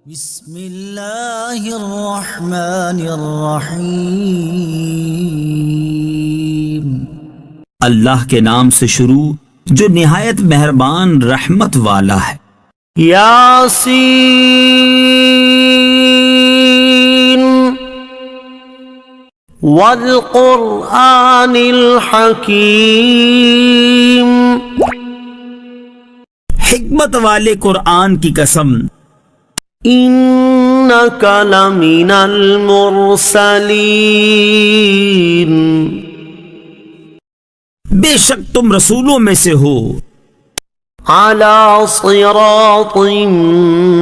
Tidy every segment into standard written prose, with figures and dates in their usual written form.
بسم اللہ الرحمن الرحیم۔ اللہ کے نام سے شروع جو نہایت مہربان رحمت والا ہے۔ یاسین والقرآن الحکیم۔ حکمت والے قرآن کی قسم، انک لمن المرسلین۔ بے شک تم رسولوں میں سے ہو، علی صراط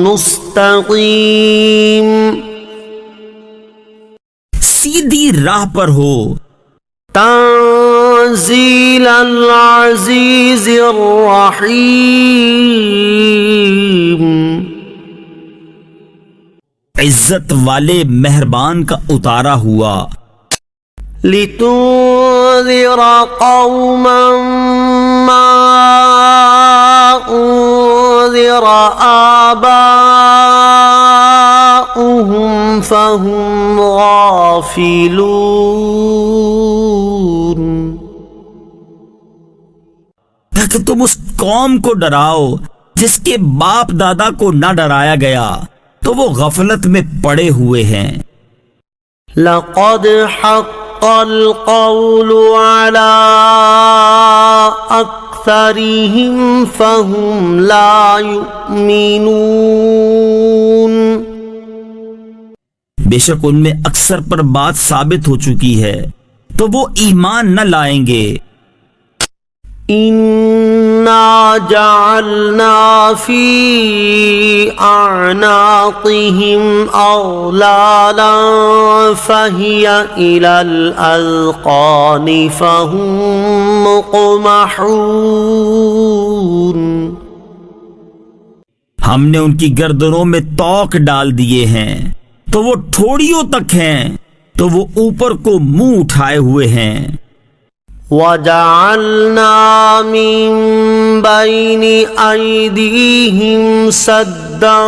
مستقیم۔ سیدھی راہ پر ہو، تنزیل العزیز الرحیم۔ عزت والے مہربان کا اتارا ہوا، لتنذر قوما ما انذر آباؤهم فهم غافلون۔ تاکہ تم اس قوم کو ڈراؤ جس کے باپ دادا کو نہ ڈرایا گیا تو وہ غفلت میں پڑے ہوئے ہیں۔ لقد حق القول على اکثرهم فهم لا يؤمنون۔ بے شک ان میں اکثر پر بات ثابت ہو چکی ہے تو وہ ایمان نہ لائیں گے۔ انا جعلنا فی اعناقهم اغلالا فہی الی الاذقان فہم مقمحون۔ ہم نے ان کی گردنوں میں توق ڈال دیے ہیں تو وہ ٹھوڑیوں تک ہیں تو وہ اوپر کو منہ اٹھائے ہوئے ہیں۔ وَجَعَلْنَا مِن بَيْنِ أَيْدِيهِمْ سَدًّا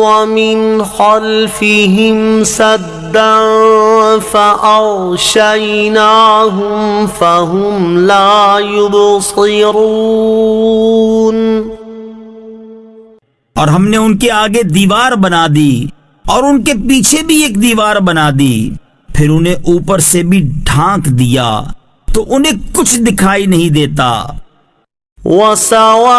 وَمِنْ خَلْفِهِمْ سَدًّا فَأَغْشَيْنَاهُمْ فَهُمْ لَا يُبْصِرُونَ۔ اور ہم نے ان کے آگے دیوار بنا دی اور ان کے پیچھے بھی ایک دیوار بنا دی، پھر انہیں اوپر سے بھی ڈھانک دیا تو انہیں کچھ دکھائی نہیں دیتا۔ وَسَوَاءٌ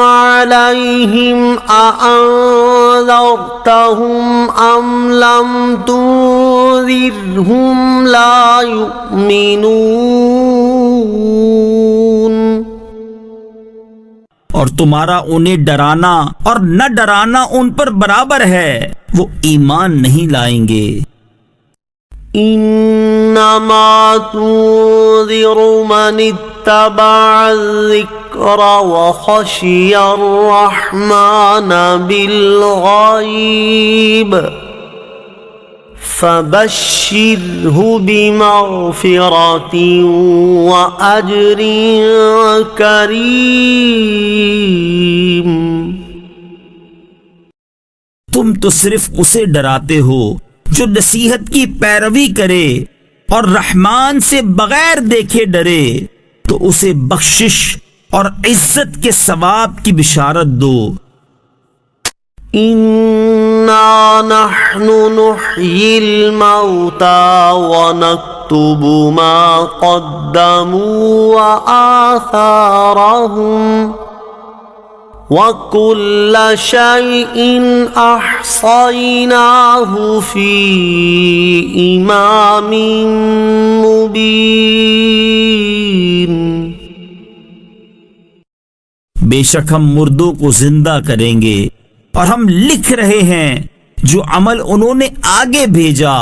عَلَيْهِمْ أَأَنذَرْتَهُمْ أَمْ لَمْ تُنذِرْهُمْ لَا يُؤْمِنُونَ۔ اور تمہارا انہیں ڈرانا اور نہ ڈرانا ان پر برابر ہے، وہ ایمان نہیں لائیں گے۔ انما تنذر من اتبع الذکر وخشی الرحمن بالغیب فبشرہ بمغفرۃ واجر کریم۔ تم تو صرف اسے ڈراتے ہو جو نصیحت کی پیروی کرے اور رحمان سے بغیر دیکھے ڈرے، تو اسے بخشش اور عزت کے ثواب کی بشارت دو۔ انا نحن نحیی الموتى ونکتب ما قدموا وآثارهم وَكُلَّ شَيْءٍ أَحْصَيْنَاهُ فِي إِمَامٍ مُبِينٍ۔ بے شک ہم مردوں کو زندہ کریں گے اور ہم لکھ رہے ہیں جو عمل انہوں نے آگے بھیجا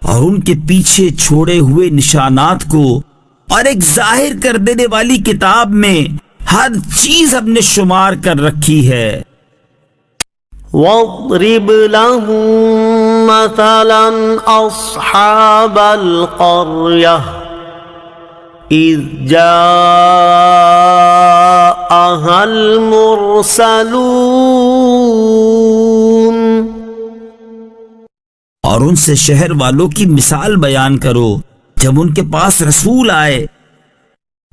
اور ان کے پیچھے چھوڑے ہوئے نشانات کو، اور ایک ظاہر کر دینے والی کتاب میں ہر چیز ہم نے شمار کر رکھی ہے۔ وَاضْرِبْ لَهُم مَّثَلًا أَصْحَابَ الْقَرْيَةِ إِذْ جَاءَهَا الْمُرْسَلُونَ۔ اور ان سے شہر والوں کی مثال بیان کرو جب ان کے پاس رسول آئے.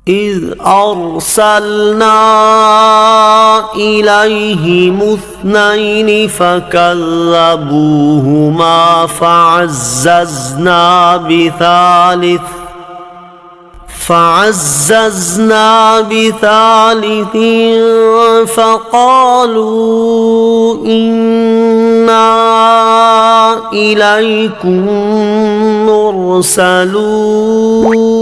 إذ أرسلنا إليهم اثنين فكذبوهما فعززنا بثالث فقالوا إنا إليكم مرسلون.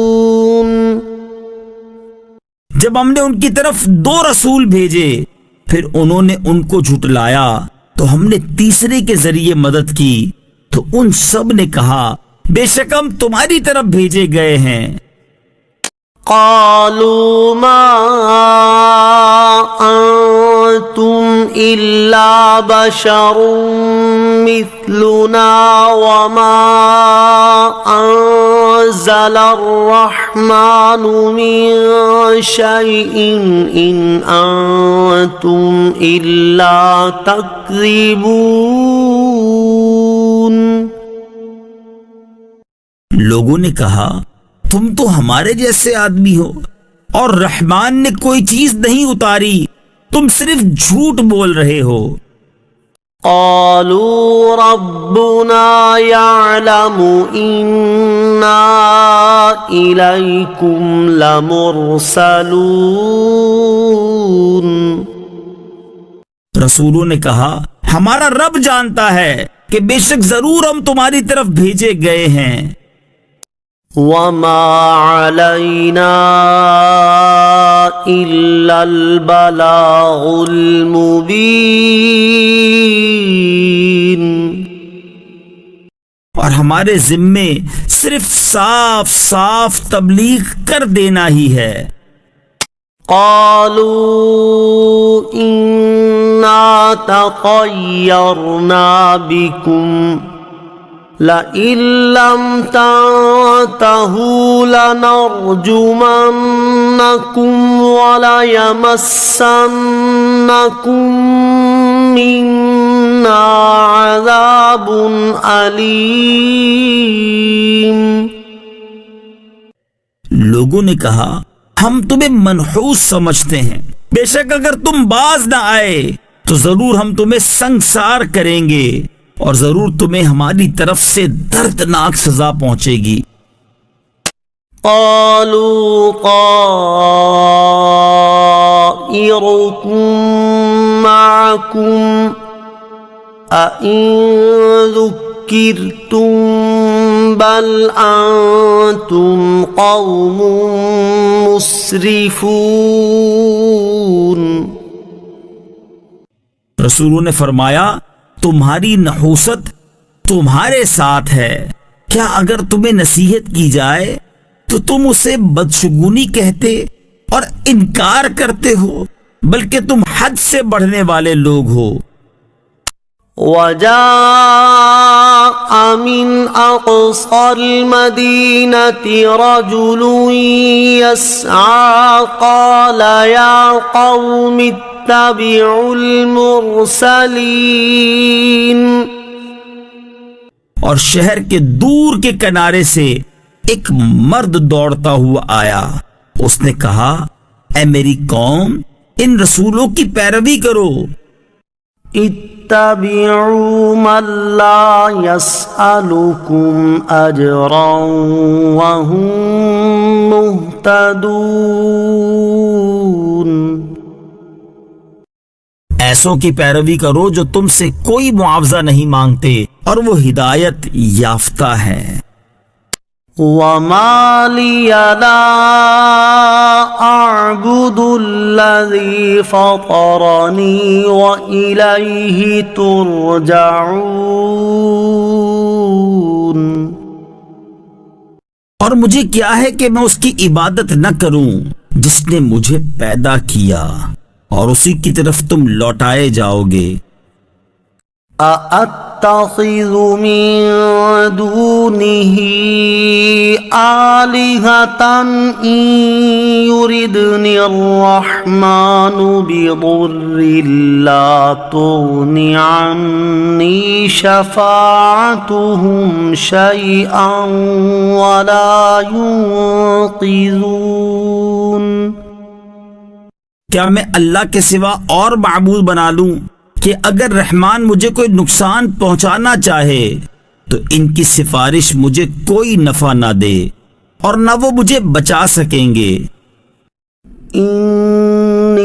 جب ہم نے ان کی طرف 2 رسول بھیجے پھر انہوں نے ان کو جھٹلایا تو ہم نے تیسرے کے ذریعے مدد کی تو ان سب نے کہا بے شک ہم تمہاری طرف بھیجے گئے ہیں. قالوا ما أنتم إلا بشر مثلنا وما أنزل الرحمن من شيء إن أنتم إلا تكذبون. لوگوں نے کہا تم تو ہمارے جیسے آدمی ہو اور رحمان نے کوئی چیز نہیں اتاری، تم صرف جھوٹ بول رہے ہو. قالوا ربنا يعلم إنا إليكم لمرسلون. رسولوں نے کہا ہمارا رب جانتا ہے کہ بے شک ضرور ہم تمہاری طرف بھیجے گئے ہیں. وما علينا إلا البلاغ المبين. اور ہمارے ذمے صرف صاف صاف تبلیغ کر دینا ہی ہے. قالوا إنا تطيرنا بكم لئن لم تنتهوا لنرجمنكم وليمسنكم منا عذاب أليم. لوگوں نے کہا ہم تمہیں منحوس سمجھتے ہیں، بے شک اگر تم باز نہ آئے تو ضرور ہم تمہیں سنگسار کریں گے اور ضرور تمہیں ہماری طرف سے دردناک سزا پہنچے گی. قالوا طائركم معكم أئن ذكرتم بل أنتم قوم مسرفون. رسولوں نے فرمایا تمہاری نحوست تمہارے ساتھ ہے، کیا اگر تمہیں نصیحت کی جائے تو تم اسے بدشگونی کہتے اور انکار کرتے ہو، بلکہ تم حد سے بڑھنے والے لوگ ہو. وجاء من أقصى المدينة رجل يسعى قال يا قوم اتبعوا المرسلين. اور شہر کے دور کے کنارے سے ایک مرد دوڑتا ہوا آیا، اس نے کہا اے میری قوم ان رسولوں کی پیروی کرو. اتبعوا من لا يسألكم أجرا وهم مهتدون. ایسوں کی پیروی کرو جو تم سے کوئی معاوضہ نہیں مانگتے اور وہ ہدایت یافتہ ہیں. وما لي لا أعبد الذي فطرني وإليه ترجعون. اور مجھے کیا ہے کہ میں اس کی عبادت نہ کروں جس نے مجھے پیدا کیا اور اسی کی طرف تم لوٹائے جاؤ گے. أأتخذ من دونه آلهة إن يردني الرحمن بضر لا تغن عني شفاعتهم شيئا ولا ينقذون۔ کیا میں اللہ کے سوا اور معبود بنا لوں کہ اگر رحمان مجھے کوئی نقصان پہنچانا چاہے تو ان کی سفارش مجھے کوئی نفع نہ دے اور نہ وہ مجھے بچا سکیں گے۔ إني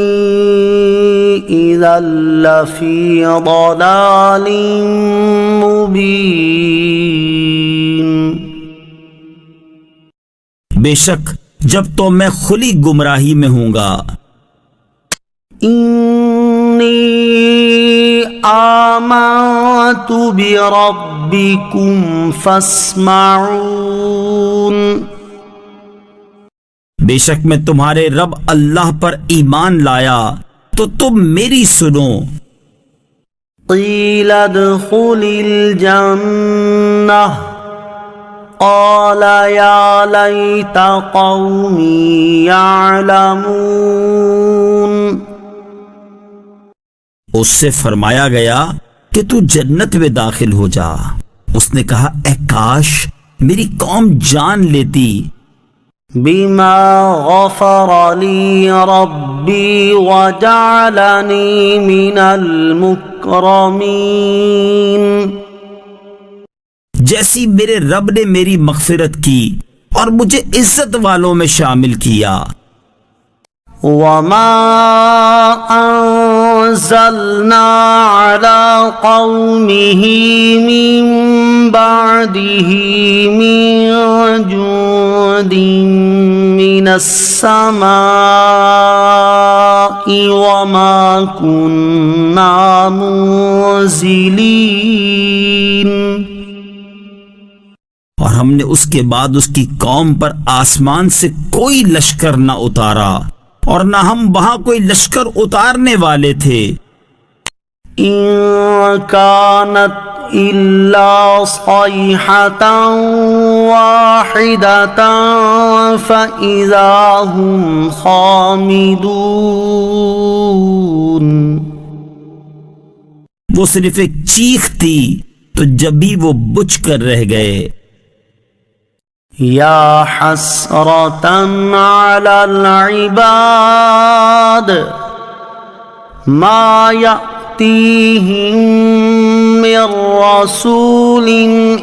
إذا لفي ضلال مبين۔ بے شک جب تو میں کھلی گمراہی میں ہوں گا۔ إني آمنت بربكم فاسمعون۔ بے شک میں تمہارے رب اللہ پر ایمان لایا تو تم میری سنو۔ قيل ادخل الجنة قال يا ليت قومي يعلمون۔ اس سے فرمایا گیا کہ تو جنت میں داخل ہو جا۔ اس نے کہا اے کاش میری قوم جان لیتی۔ بما غفر لي ربي وجعلني من المكرمين۔ جیسی میرے رب نے میری مغفرت کی اور مجھے عزت والوں میں شامل کیا۔ وما أنزلنا على قومه من بعده من جند من السماء وما كنا منزلين۔ اور ہم نے اس کے بعد اس کی قوم پر آسمان سے کوئی لشکر نہ اتارا اور نہ ہم وہاں کوئی لشکر اتارنے والے تھے۔ إن كانت إلا صيحة واحدة فإذا هم خامدون۔ وہ صرف ایک چیخ تھی تو جب بھی وہ بجھ کر رہ گئے۔ يا حسرة على العباد ما يأتيهم من رسول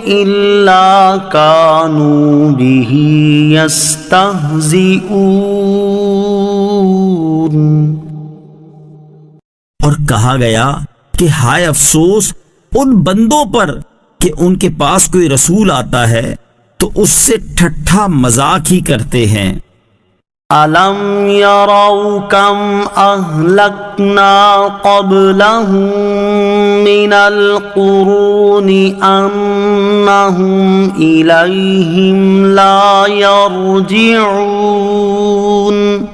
إلا كانوا به يستهزئون۔ اور کہا گیا کہ ہائے افسوس ان بندوں پر کہ ان کے پاس کوئی رسول آتا ہے تو اس سے ٹھٹھا مذاق ہی کرتے ہیں۔ أَلَمْ يَرَوْا كَمْ أَهْلَكْنَا قَبْلَهُمْ مِنَ الْقُرُونِ أَنَّهُمْ إِلَيْهِمْ لَا يَرْجِعُونَ۔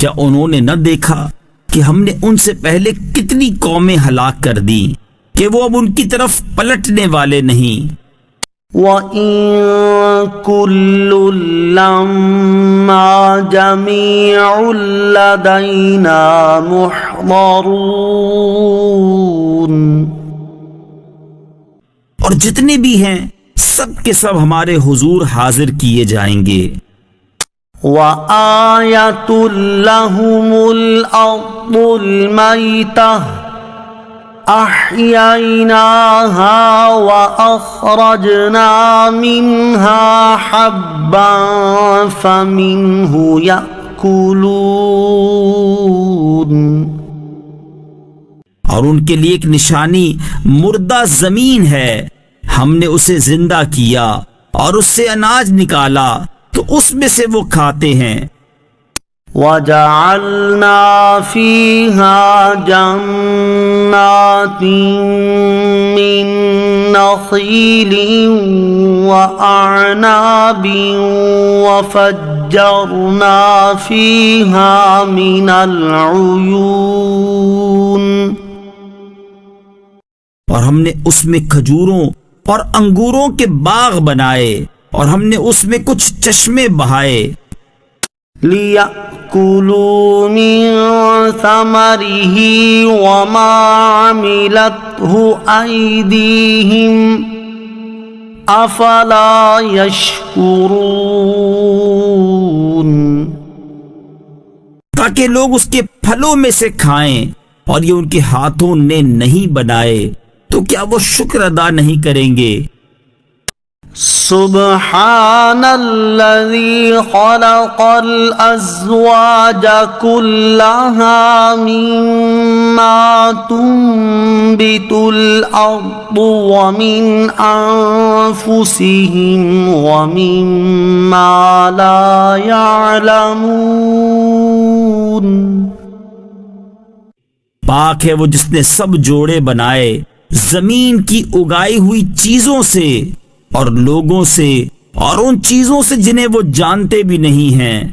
کیا انہوں نے نہ دیکھا کہ ہم نے ان سے پہلے کتنی قومیں ہلاک کر دی کہ وہ اب ان کی طرف پلٹنے والے نہیں۔ وَإِن كُلٌّ لَّمَّا جَمِيعٌ لَّدَيْنَا مُحْضَرُونَ۔ اور جتنے بھی ہیں سب کے سب ہمارے حضور حاضر کیے جائیں گے۔ وَآيَةٌ لَّهُمُ الْأَرْضُ الْمَيْتَةُ أَحْيَيْنَاهَا وَأَخْرَجْنَا مِنْهَا حَبًّا فَمِنْهُ يَأْكُلُونَ۔ اور ان کے لیے ایک نشانی مردہ زمین ہے، ہم نے اسے زندہ کیا اور اس سے اناج نکالا تو اس میں سے وہ کھاتے ہیں۔ وَجَعَلْنَا فِيهَا جَنَّاتٍ مِّن نَّخِيلٍ وَأَعْنَابٍ وَفَجَّرْنَا فِيهَا مِنَ الْعُيُونِ۔ ہم نے اس میں کھجوروں اور انگوروں کے باغ بنائے اور ہم نے اس میں کچھ چشمے بہائے لِيَأْكُلُوا مِن ثَمَرِهِ وَمَا عَمِلَتْهُ أَيْدِيهِمْ أَفَلَا يَشْكُرُونَ تاکہ لوگ اس کے پھلوں میں سے کھائیں اور یہ ان کے ہاتھوں نے نہیں بنائے تو کیا وہ شکر ادا نہیں کریں گے؟ سبحان الذي خلق الأزواج كلها مما تنبت الأرض ومن أنفسهم ومما لا يعلمون پاک ہے وہ جس نے سب جوڑے بنائے زمین کی اگائی ہوئی چیزوں سے اور لوگوں سے اور ان چیزوں سے جنہیں وہ جانتے بھی نہیں ہیں۔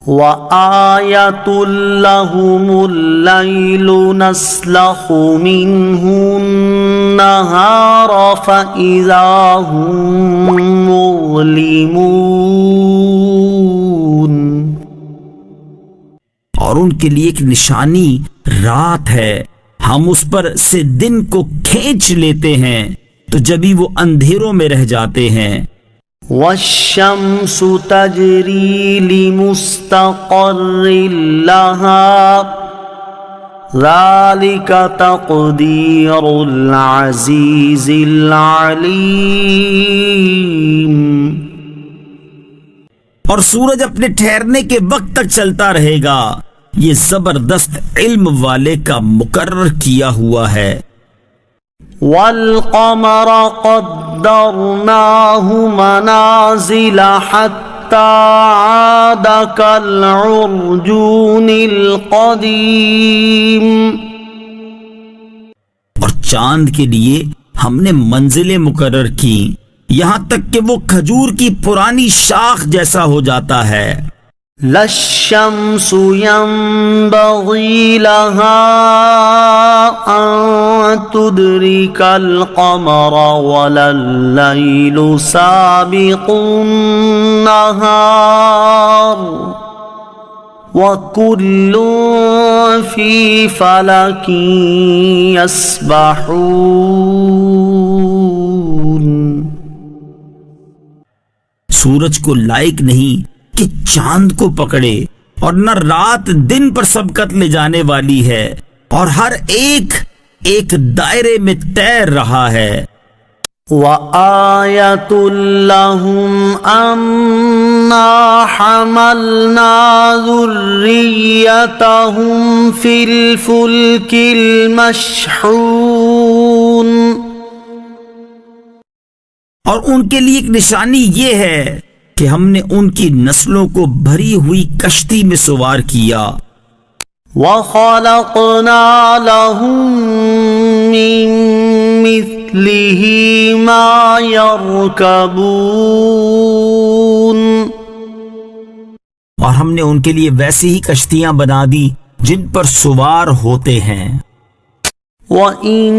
وَآيَةٌ لَهُمُ اللَّيْلُ نَسْلَخُ مِنْهُ النَّهَارَ فَإِذَا هُمْ مُظْلِمُونَ اور ان کے لیے ایک نشانی رات ہے، ہم اس پر سے دن کو کھینچ لیتے ہیں تو جبھی وہ اندھیروں میں رہ جاتے ہیں۔ وَالشَّمْسُ تَجْرِي لِمُسْتَقَرٍّ لَهَا ذَلِكَ تَقْدِيرُ الْعَزِيزِ الْعَلِيمِ اور سورج اپنے ٹھہرنے کے وقت تک چلتا رہے گا، یہ زبردست علم والے کا مقرر کیا ہوا ہے۔ وَالْقَمَرَ قَدَّرْنَاهُ مَنَازِلَ حَتَّى عَادَ كَالْعُرْجُونِ الْقَدِيمِ اور چاند کے لیے ہم نے منزلیں مقرر کی یہاں تک کہ وہ کھجور کی پرانی شاخ جیسا ہو جاتا ہے۔ لا الشمس ينبغي لها أن تدرك القمر ولا الليل سابق النهار وكل في فلك يسبحون سورج کو لائق نہیں کہ چاند کو پکڑے اور نہ رات دن پر سبقت لے جانے والی ہے اور ہر ایک ایک دائرے میں تیر رہا ہے۔ وَآيَةٌ لَهُمْ أَنَّا حَمَلْنَا ذُرِّيَّتَهُمْ فِي الْفُلْكِ الْمَشْحُونِ اور ان کے لیے ایک نشانی یہ ہے کہ ہم نے ان کی نسلوں کو بھری ہوئی کشتی میں سوار کیا۔ وَخَلَقْنَا لَهُم مِّن مِّثْلِهِ مَا يَرْكَبُونَ اور ہم نے ان کے لیے ویسی ہی کشتیاں بنا دی جن پر سوار ہوتے ہیں۔ وَإِن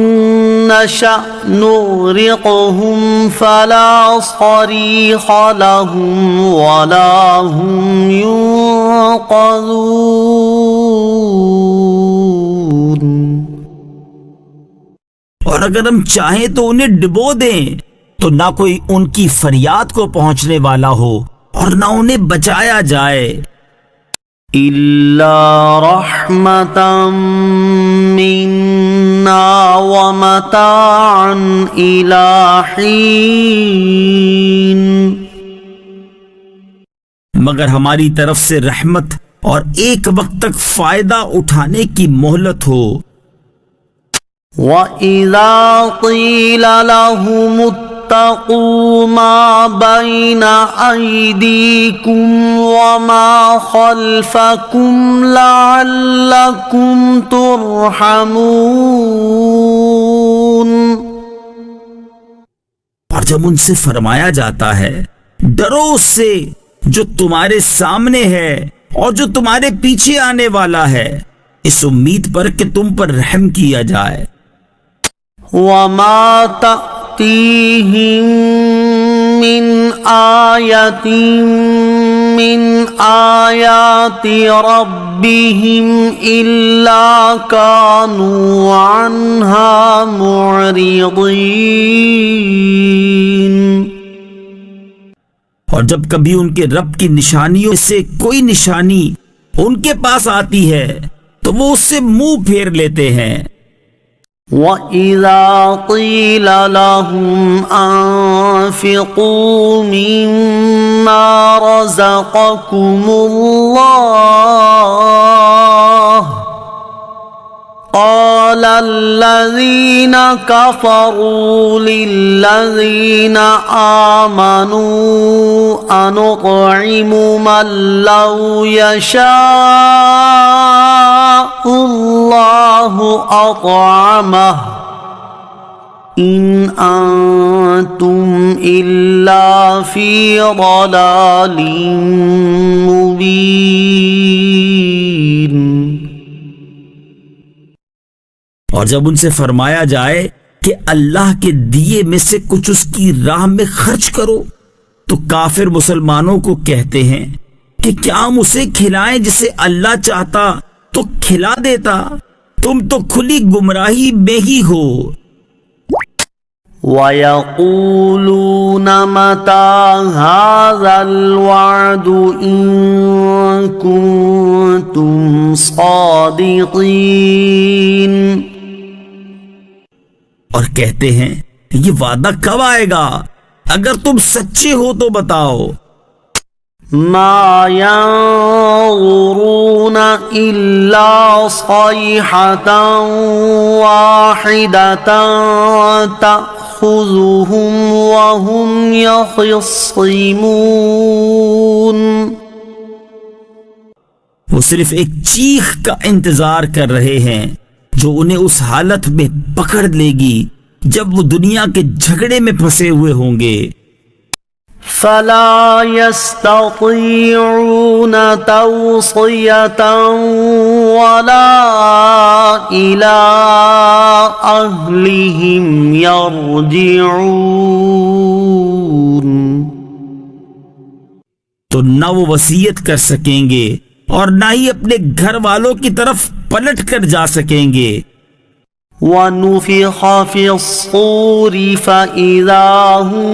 نَّشَأْ نُغْرِقْهُمْ فَلَا صَرِيخَ لَهُمْ وَلَا هُمْ يُنقَذُونَ اور اگر ہم چاہیں تو انہیں ڈبو دیں تو نہ کوئی ان کی فریاد کو پہنچنے والا ہو اور نہ انہیں بچایا جائے۔ إِلَّا رَحْمَةً مِّنَّا وَمَتَاعًا إِلَى حِينٍ مگر ہماری طرف سے رحمت اور ایک وقت تک فائدہ اٹھانے کی مہلت ہو۔ وَإِذَا قِيلَ لَهُمُ اتَّقُوا مَا بَيْنَ أَيْدِيكُمْ وَمَا خَلْفَكُمْ لَعَلَّكُمْ تُرْحَمُونَ اور جب ان سے فرمایا جاتا ہے ڈرو اس سے جو تمہارے سامنے ہے اور جو تمہارے پیچھے آنے والا ہے، اس امید پر کہ تم پر رحم کیا جائے۔ وما تأتيهم من آية من آيات ربهم إلا كانوا عنها معرضين. اور جب کبھی ان کے رب کی نشانیوں سے کوئی نشانی ان کے پاس آتی ہے تو وہ اس سے منہ پھیر لیتے ہیں. وَإِذَا قِيلَ لَهُمْ أَنفِقُوا مِمَّا رَزَقَكُمُ اللَّهُ قَالَ الَّذِينَ كَفَرُوا لِلَّذِينَ آمَنُوا أَنُطْعِمُ مَن لَّوْ يَشَاءُ اللَّهُ أَطْعَمَهُ إِنْ أَنتُمْ إِلَّا فِي ضَلَالٍ مُبِينٍ. اور جب ان سے فرمایا جائے کہ اللہ کے دیے میں سے کچھ اس کی راہ میں خرچ کرو تو کافر مسلمانوں کو کہتے ہیں کہ کیا ہم اسے کھلائیں جسے اللہ چاہتا تو کھلا دیتا، تم تو کھلی گمراہی میں ہی ہو. وَيَقُولُونَ مَتَى هَذَا الْوَعْدُ إِن كُنتُمْ صَادِقِينَ. اور کہتے ہیں یہ وعدہ کب آئے گا؟ اگر تم سچے ہو تو بتاؤ. ما ينظرون إلا صيحة واحدة تأخذهم وهم يخصمون. وہ صرف ایک چیخ کا انتظار کر رہے ہیں جو انہیں اس حالت میں پکڑ لے گی جب وہ دنیا کے جھگڑے میں پھنسے ہوئے ہوں گے. فلا يستطيعون توصية ولا إلى أهلهم يرجعون. تو نہ وہ وصیت کر سکیں گے اور نہ ہی اپنے گھر والوں کی طرف پلٹ کر جا سکیں گے. وَنُفِخَ فِي الصُّورِ فَإِذَا هُم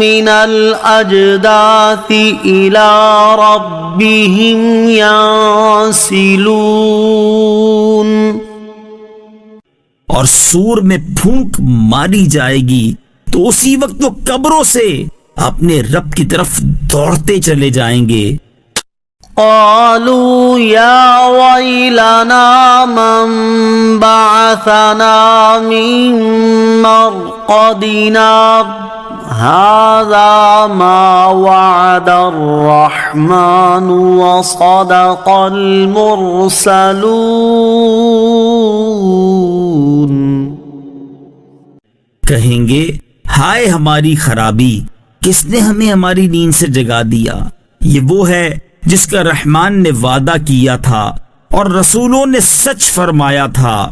مِّنَ الْأَجْدَاثِ إِلَى رَبِّهِمْ يَنسِلُونَ. اور سور میں پھونک ماری جائے گی تو اسی وقت وہ قبروں سے اپنے رب کی طرف دوڑتے چلے جائیں گے. قالوا يا ويلنا من بعثنا من مرقدنا هذا ما وعد الرحمن وصدق المرسلون. کہیں گے ہائے ہماری خرابی، کس نے ہمیں ہماری نیند سے جگا دیا. یہ وہ ہے جس کا رحمان نے وعدہ کیا تھا اور رسولوں نے سچ فرمایا تھا.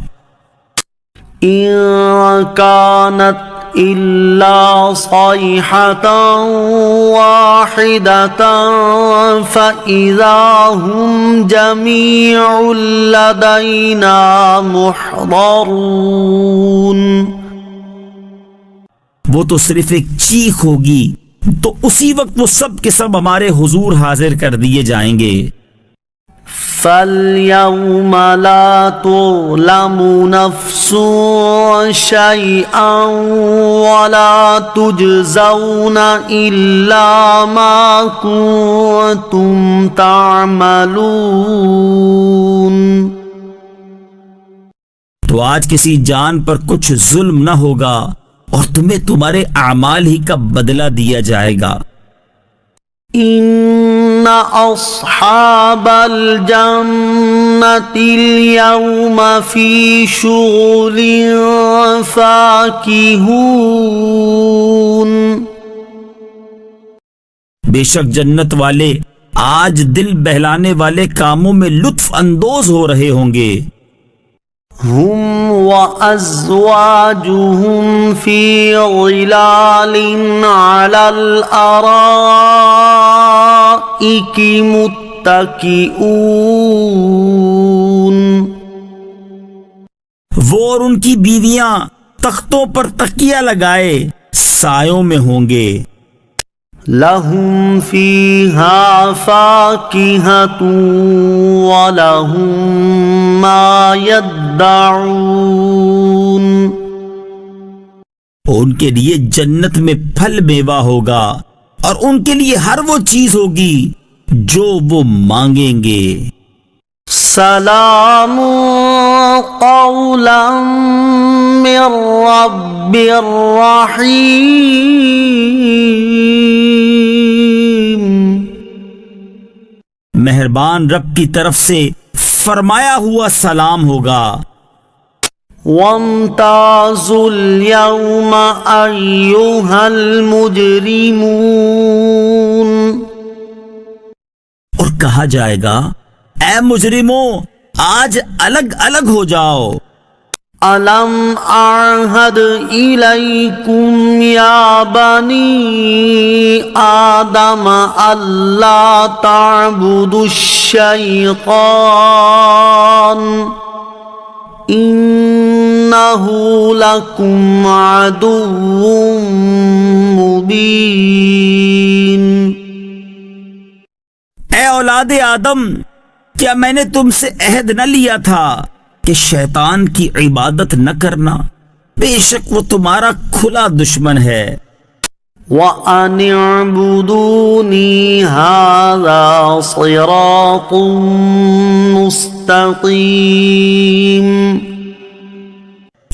إن كانت إلا صيحة واحدة فإذا هم جميع لدينا محضرون. وہ تو صرف ایک چیخ ہوگی تو اسی وقت وہ سب کے سب ہمارے حضور حاضر کر دیے جائیں گے. فَالْيَوْمَ لَا تُظْلَمُ نَفْسٌ شَيْئًا وَلَا تُجْزَوْنَ إِلَّا مَا كُنتُمْ تَعْمَلُونَ. تو آج کسی جان پر کچھ ظلم نہ ہوگا اور تمہیں تمہارے اعمال ہی کا بدلہ دیا جائے گا. ان اصحاب الجنة اليوم في شغل فاكهون. بے شک جنت والے آج دل بہلانے والے کاموں میں لطف اندوز ہو رہے ہوں گے. هم وأزواجهم في ظلال على الأرائك متكئون. وہ اور ان کی بیویاں تختوں پر تکیہ لگائے سایوں میں ہوں گے. لهم فيها فاكهة ولهم ما يدعون. ان کے لیے جنت میں پھل میوہ ہوگا اور ان کے لیے ہر وہ چیز ہوگی جو وہ مانگیں گے. سلام قولا من رب رحیم. مہربان رب کی طرف سے فرمایا ہوا سلام ہوگا. وامتازوا اليوم أيها المجرمون. اور کہا جائے گا اے مجرموں آج الگ الگ ہو جاؤ. ألم أعهد إليكم يا بني آدم ألا تعبدوا الشيطان إنه لكم عدو مبين. اے اولاد آدم کیا میں نے تم سے عہد نہ لیا تھا کہ شیطان کی عبادت نہ کرنا؟ بے شک وہ تمہارا کھلا دشمن ہے. وَأَنِ اعْبُدُونِي هَذَا صِرَاطٌ مُسْتَقِيمٌ.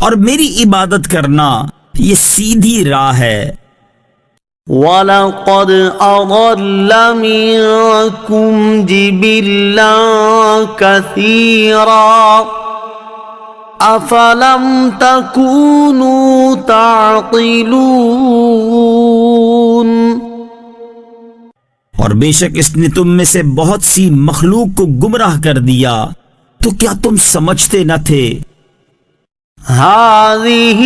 اور میری عبادت کرنا یہ سیدھی راہ ہے. وَلَقَدْ أَضَلَّ مِنكُمْ جِبِلًّا كَثِيرًا أَفَلَمْ تَكُونُوا تَعْقِلُونَ. اور بے شک اس نے تم میں سے بہت سی مخلوق کو گمراہ کر دیا تو کیا تم سمجھتے نہ تھے؟ هذه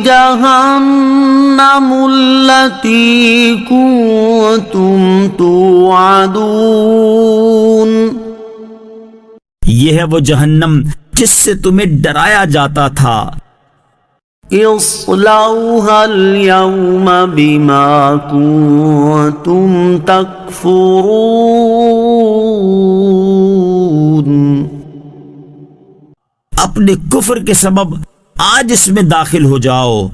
جهنم التي كنتم توعدون. یہ ہے وہ جہنم جس سے تمہیں ڈرایا جاتا تھا. اصلوها اليوم بما كنتم تكفرون. اپنے کفر کے سبب آج اس میں داخل ہو جاؤ.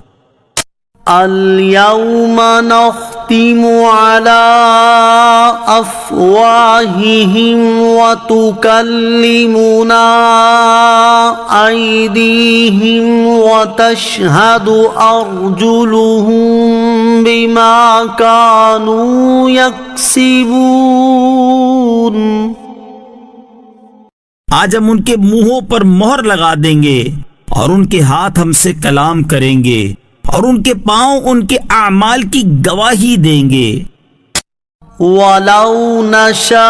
اليوم نختم على أفواههم وتكلمنا أيديهم وتشهد أرجلهم بما كانوا يكسبون. آج ہم ان کے منہوں پر مہر لگا دیں گے اور ان کے ہاتھ ہم سے کلام کریں گے اور ان کے پاؤں ان کے اعمال کی گواہی دیں گے. وَلَوْ نَشَاءُ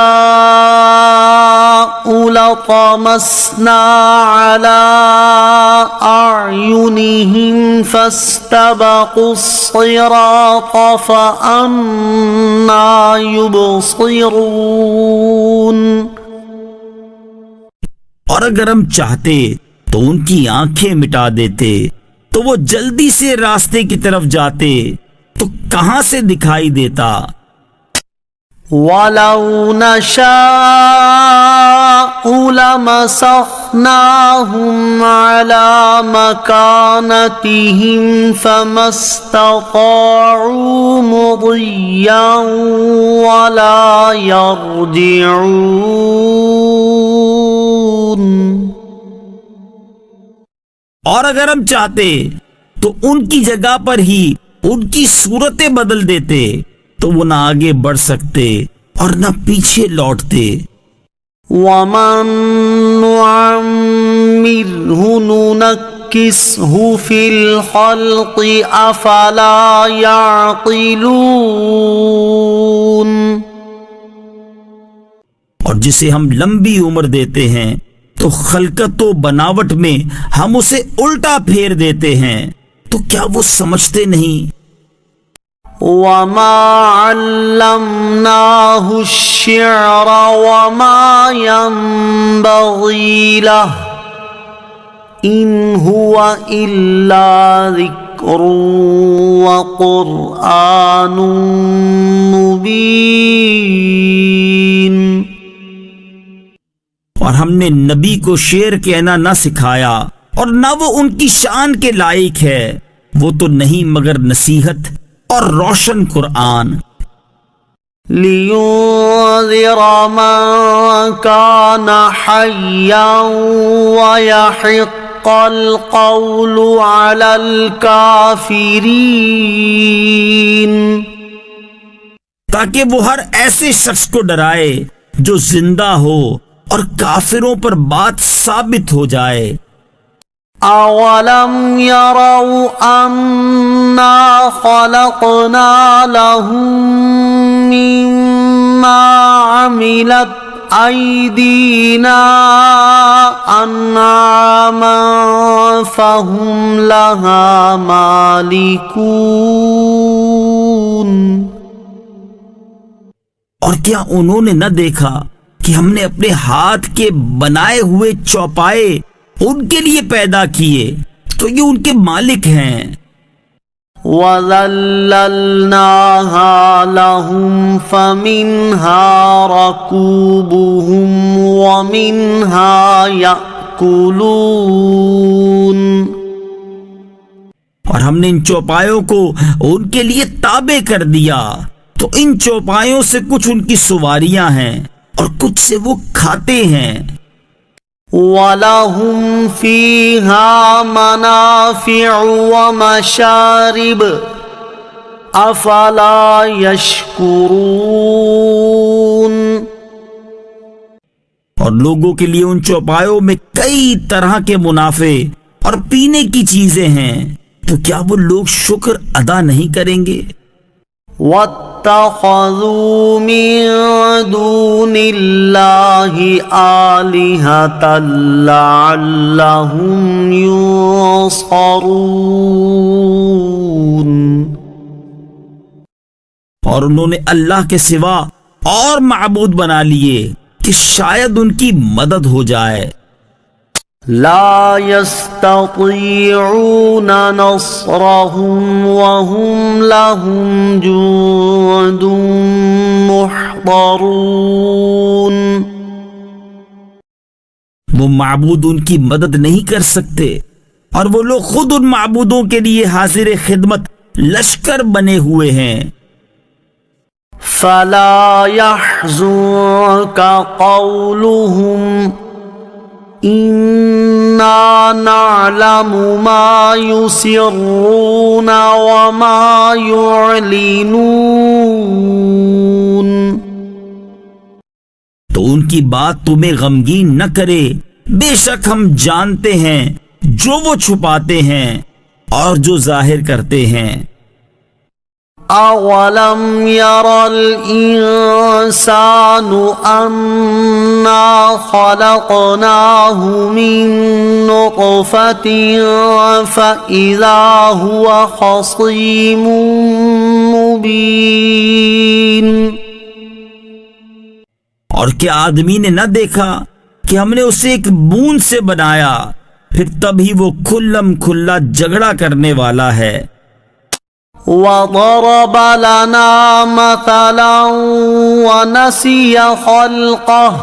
لَطَمَسْنَا عَلَىٰ أَعْيُنِهِمْ فَاسْتَبَقُوا الصِّرَاطَ فَأَنَّىٰ يُبْصِرُونَ. اور اگر ہم چاہتے تو ان کی آنکھیں مٹا دیتے تو وہ جلدی سے راستے کی طرف جاتے تو کہاں سے دکھائی دیتا. وَلَوْ نَشَاءُ لَمَسَخْنَاهُمْ عَلَىٰ مَكَانَتِهِمْ فَمَا اسْتَطَاعُوا مُضِيًّا وَلَا يَرْجِعُونَ. اور اگر ہم چاہتے تو ان کی جگہ پر ہی ان کی صورتیں بدل دیتے تو وہ نہ آگے بڑھ سکتے اور نہ پیچھے لوٹتے. وَمَن نُّعَمِّرْهُ نُنَكِّسْهُ فِي الْخَلْقِ أَفَلَا يَعْقِلُونَ. اور جسے ہم لمبی عمر دیتے ہیں تو خلقت و بناوٹ میں ہم اسے الٹا پھیر دیتے ہیں، تو کیا وہ سمجھتے نہیں؟ وما علمناه الشعر وما ينبغي له إن هو إلا ذكر وقرآن مبين۔ اور ہم نے نبی کو شعر کہنا نہ سکھایا اور نہ وہ ان کی شان کے لائق ہے، وہ تو نہیں مگر نصیحت اور روشن قرآن۔ لِيُنذِرَ مَن كَانَ حَيًّا وَيَحِقَّ الْقَوْلُ عَلَى الْكَافِرِينَ، تاکہ وہ ہر ایسے شخص کو ڈرائے جو زندہ ہو اور کافروں پر بات ثابت ہو جائے۔ أَوَلَمْ يَرَوْا أَنَّا خَلَقْنَا لَهُم مِّمَّا عَمِلَتْ أَيْدِينَا أَنْعَامًا فَهُمْ لَهَا مَالِكُونَ۔ اور کیا انہوں نے نہ دیکھا کہ ہم نے اپنے ہاتھ کے بنائے ہوئے چوپائے ان کے لیے پیدا کیے، تو یہ ان کے مالک ہیں۔ وَذَلَّلْنَاهَا لَهُمْ فَمِنْهَا رَكُوبُهُمْ وَمِنْهَا يَأْكُلُونَ، اور ہم نے ان چوپایوں کو ان کے لیے تابع کر دیا، تو ان چوپایوں سے کچھ ان کی سواریاں ہیں اور کچھ سے وہ کھاتے ہیں۔ وَلَهُمْ فِيهَا مَنَافِعُ وَمَشَارِبُ أَفَلَا يَشْكُرُونَ، اور لوگوں کے لیے ان چوپایوں میں کئی طرح کے منافع اور پینے کی چیزیں ہیں، تو کیا وہ لوگ شکر ادا نہیں کریں گے؟ وَاتَّخَذُوا مِن دُونِ اللَّهِ آلِهَةً لَعَلَّهُمْ يُنصَرُونَ، اور انہوں نے اللہ کے سوا اور معبود بنا لیے کہ شاید ان کی مدد ہو جائے۔ لا يستطيعون نصرهم وهم لهم جند محضرون، وہ معبود ان کی مدد نہیں کر سکتے، اور وہ لوگ خود ان معبودوں کے لیے حاضر خدمت لشکر بنے ہوئے ہیں۔ فلا يحزنك قولهم إنا نعلم ما يسرون وما يعلنون، تو ان کی بات تمہیں غمگین نہ کرے، بے شک ہم جانتے ہیں جو وہ چھپاتے ہیں اور جو ظاہر کرتے ہیں۔ أَوَلَمْ يَرَ الْإِنسَانُ أَنَّا خَلَقْنَاهُ مِن نُّطْفَةٍ فَإِذَا هُوَ خَصِيمٌ مُّبِينٌ، اور کیا آدمی نے نہ دیکھا کہ ہم نے اسے ایک بوند سے بنایا، پھر تب ہی وہ کھلم کھلا جھگڑا کرنے والا ہے۔ وَضَرَبَ لَنَا مَثَلًا وَنَسِيَ خَلْقَهُ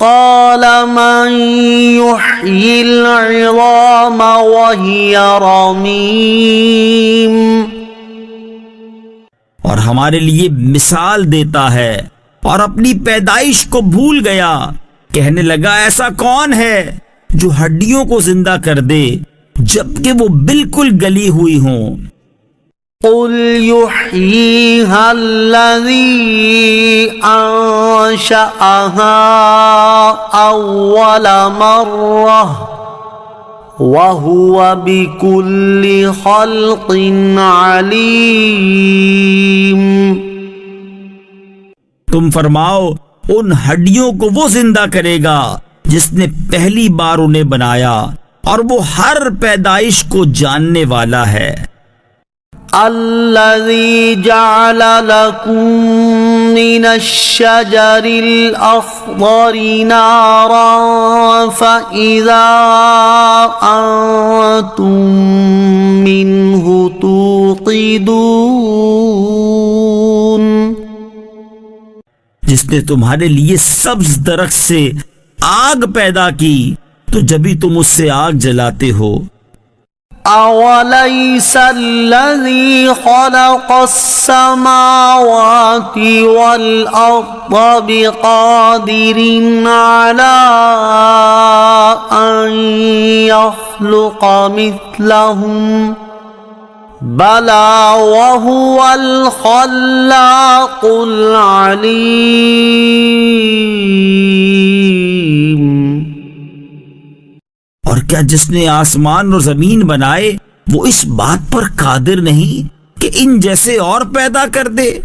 قَالَ مَن يُحْيِي الْعِظَامَ وَهِيَ رَمِيمٌ، اور ہمارے لیے مثال دیتا ہے اور اپنی پیدائش کو بھول گیا، کہنے لگا ایسا کون ہے جو ہڈیوں کو زندہ کر دے جبکہ وہ بالکل گلی ہوئی ہوں۔ قُلْ يُحْيِيهَا الَّذِي أَنشَأَهَا أَوَّلَ مَرَّةٍ وَهُوَ بِكُلِّ خَلْقٍ عَلِيمٌ، تم فرماؤ ان ہڈیوں کو وہ زندہ کرے گا جس نے پہلی بار انہیں بنایا اور وہ ہر پیدائش کو جاننے والا ہے۔ الذي جعل لكم من الشجر الأخضر نارا فإذا أنتم منه توقدون، جس نے تمہارے لیے سبز درخت سے آگ پیدا کی تو جبھی تم اس سے آگ جلاتے ہو۔ أوليس الذي خلق السماوات والأرض بقادر على أن يخلق مثلهم بلى وهو الخلاق العليم۔ اور کیا جس نے آسمان اور زمین بنائے وہ اس بات پر قادر نہیں کہ ان جیسے اور پیدا کر دے؟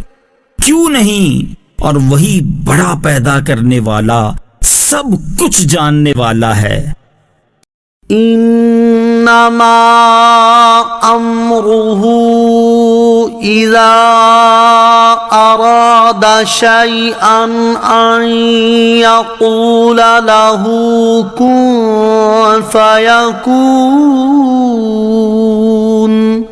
کیوں نہیں؟ اور وہی بڑا پیدا کرنے والا، سب کچھ جاننے والا ہے۔ انما امره اذا اراد شيئا ان يقول له كن فيكون،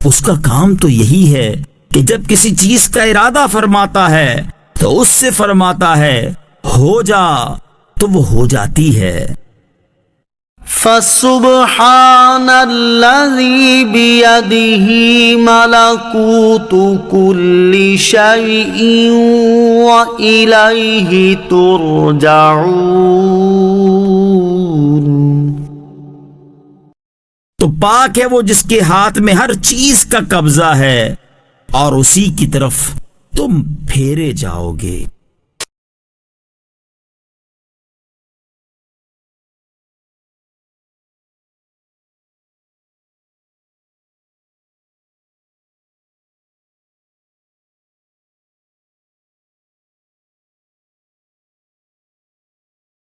اس کا کام تو یہی ہے کہ جب کسی چیز کا ارادہ فرماتا ہے تو اس سے فرماتا ہے ہو جا، تو وہ ہو جاتی ہے۔ فسبحان الذي بيده ملكوت كل شيء وإليه ترجعون، تو پاک ہے وہ جس کے ہاتھ میں ہر چیز کا قبضہ ہے اور اسی کی طرف تم پھیرے جاؤ گے۔